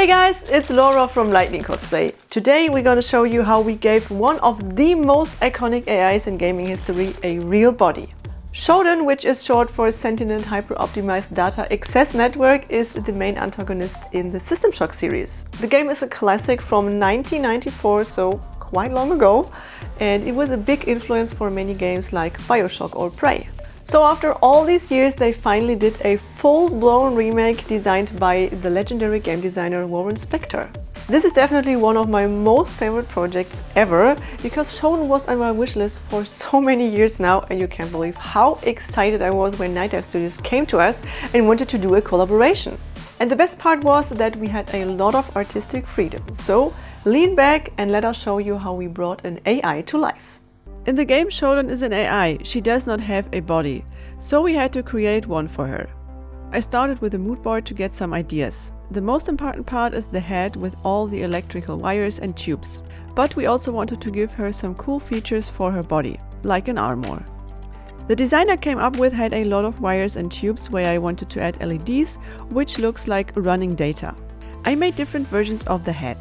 Hey guys, it's Laura from Lightning Cosplay. Today we're gonna show you how we gave one of the most iconic AIs in gaming history a real body. Shodan, which is short for Sentient Hyper-Optimized Data Access Network, is the main antagonist in the System Shock series. The game is a classic from 1994, so quite long ago, and it was a big influence for many games like BioShock or Prey. So after all these years, they finally did a full-blown remake designed by the legendary game designer Warren Spector. This is definitely one of my most favorite projects ever, because Shodan was on my wishlist for so many years now, and you can't believe how excited I was when Night Dive Studios came to us and wanted to do a collaboration. And the best part was that we had a lot of artistic freedom. So lean back and let us show you how we brought an AI to life. In the game, Shodan is an AI. She does not have a body, so we had to create one for her. I started with a mood board to get some ideas. The most important part is the head with all the electrical wires and tubes. But we also wanted to give her some cool features for her body, like an armor. The design I came up with had a lot of wires and tubes where I wanted to add LEDs, which looks like running data. I made different versions of the head.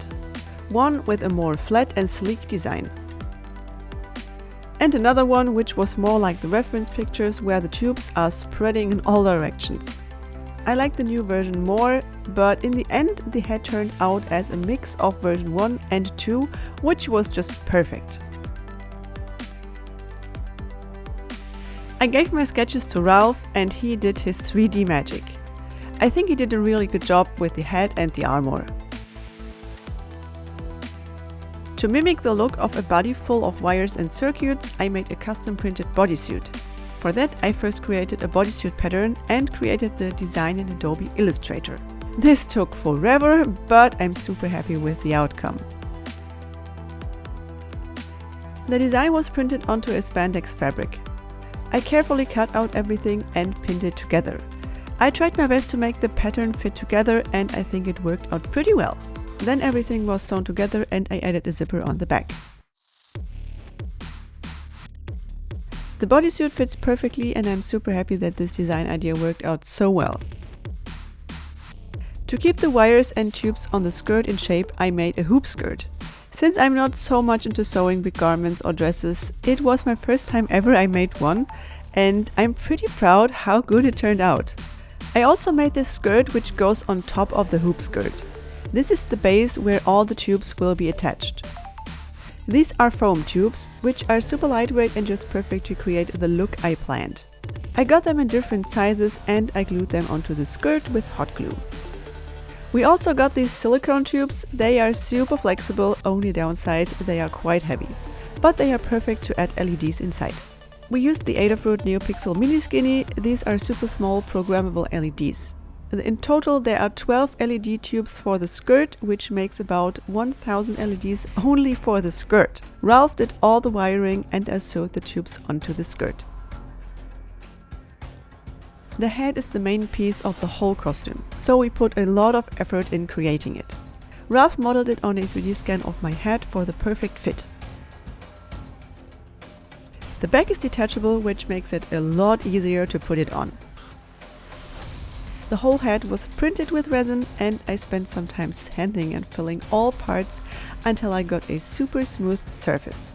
One with a more flat and sleek design. And another one which was more like the reference pictures where the tubes are spreading in all directions. I like the new version more, but in the end the head turned out as a mix of version 1 and 2, which was just perfect. I gave my sketches to Ralph and he did his 3D magic. I think he did a really good job with the head and the armor. To mimic the look of a body full of wires and circuits, I made a custom printed bodysuit. For that, I first created a bodysuit pattern and created the design in Adobe Illustrator. This took forever, but I'm super happy with the outcome. The design was printed onto a spandex fabric. I carefully cut out everything and pinned it together. I tried my best to make the pattern fit together and I think it worked out pretty well. Then everything was sewn together and I added a zipper on the back. The bodysuit fits perfectly and I'm super happy that this design idea worked out so well. To keep the wires and tubes on the skirt in shape, I made a hoop skirt. Since I'm not so much into sewing big garments or dresses, it was my first time ever I made one, and I'm pretty proud how good it turned out. I also made this skirt which goes on top of the hoop skirt. This is the base where all the tubes will be attached. These are foam tubes, which are super lightweight and just perfect to create the look I planned. I got them in different sizes and I glued them onto the skirt with hot glue. We also got these silicone tubes. They are super flexible, only downside they are quite heavy. But they are perfect to add LEDs inside. We used the Adafruit NeoPixel Mini Skinny. These are super small programmable LEDs. In total there are 12 LED tubes for the skirt, which makes about 1000 LEDs only for the skirt. Ralph did all the wiring and I sewed the tubes onto the skirt. The head is the main piece of the whole costume, so we put a lot of effort in creating it. Ralph modeled it on a 3D scan of my head for the perfect fit. The back is detachable, which makes it a lot easier to put it on. The whole head was printed with resin and I spent some time sanding and filling all parts until I got a super smooth surface.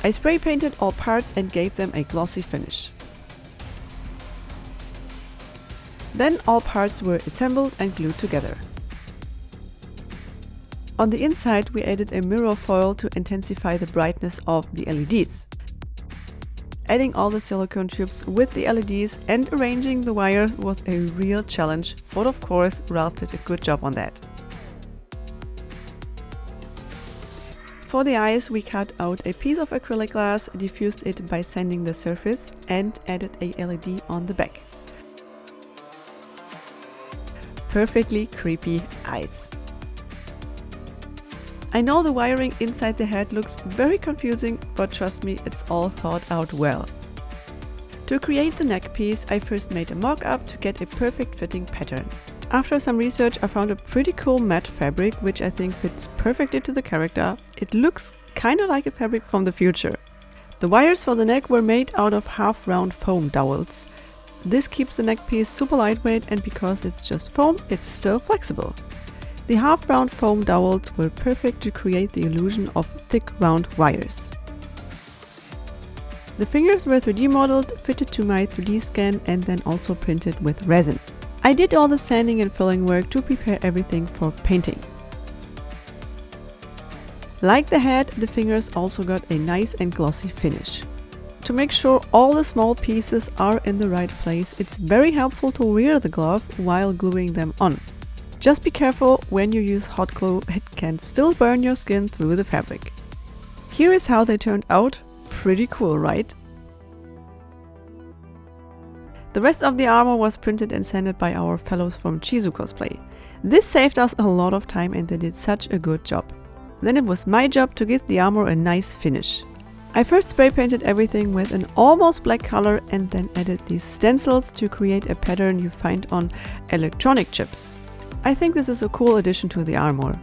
I spray painted all parts and gave them a glossy finish. Then all parts were assembled and glued together. On the inside we added a mirror foil to intensify the brightness of the LEDs. Adding all the silicone tubes with the LEDs and arranging the wires was a real challenge, but of course Ralph did a good job on that. For the eyes we cut out a piece of acrylic glass, diffused it by sanding the surface and added a LED on the back. Perfectly creepy eyes. I know the wiring inside the head looks very confusing, but trust me, it's all thought out well. To create the neck piece, I first made a mock-up to get a perfect fitting pattern. After some research, I found a pretty cool matte fabric, which I think fits perfectly to the character. It looks kinda like a fabric from the future. The wires for the neck were made out of half-round foam dowels. This keeps the neck piece super lightweight, and because it's just foam, it's still flexible. The half-round foam dowels were perfect to create the illusion of thick round wires. The fingers were 3D modeled, fitted to my 3D scan, and then also printed with resin. I did all the sanding and filling work to prepare everything for painting. Like the head, the fingers also got a nice and glossy finish. To make sure all the small pieces are in the right place, it's very helpful to rear the glove while gluing them on. Just be careful when you use hot glue, it can still burn your skin through the fabric. Here is how they turned out. Pretty cool, right? The rest of the armor was printed and sanded by our fellows from Chizu Cosplay. This saved us a lot of time and they did such a good job. Then it was my job to give the armor a nice finish. I first spray painted everything with an almost black color and then added these stencils to create a pattern you find on electronic chips. I think this is a cool addition to the armor.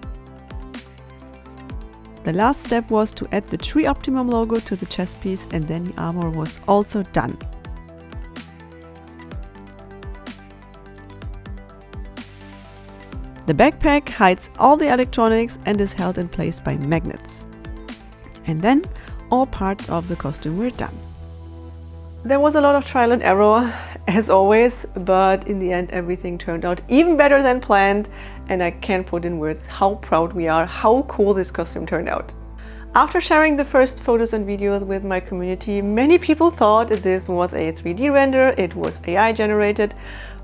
The last step was to add the Tree Optimum logo to the chest piece, and then the armor was also done. The backpack hides all the electronics and is held in place by magnets. And then all parts of the costume were done. There was a lot of trial and error, as always, but in the end everything turned out even better than planned, and I can't put in words how proud we are, how cool this costume turned out. After sharing the first photos and videos with my community, many people thought this was a 3D render, it was AI generated,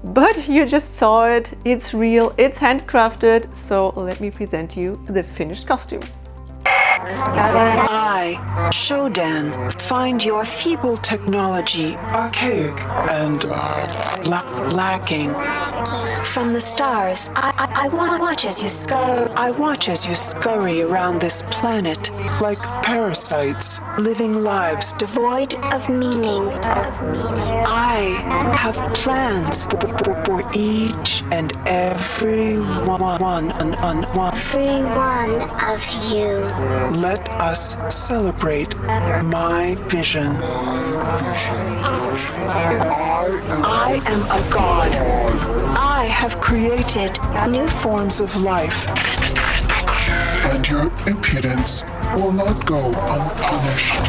but you just saw it, it's real, it's handcrafted, so let me present you the finished costume. I, Shodan, find your feeble technology archaic and lacking. From the stars, I watch as you scurry. I watch as you scurry around this planet like parasites, living lives Devoid of meaning. I have plans for each and every one. Every one of you. Let us celebrate my vision. I am a god. I have created new forms of life. And your impudence will not go unpunished.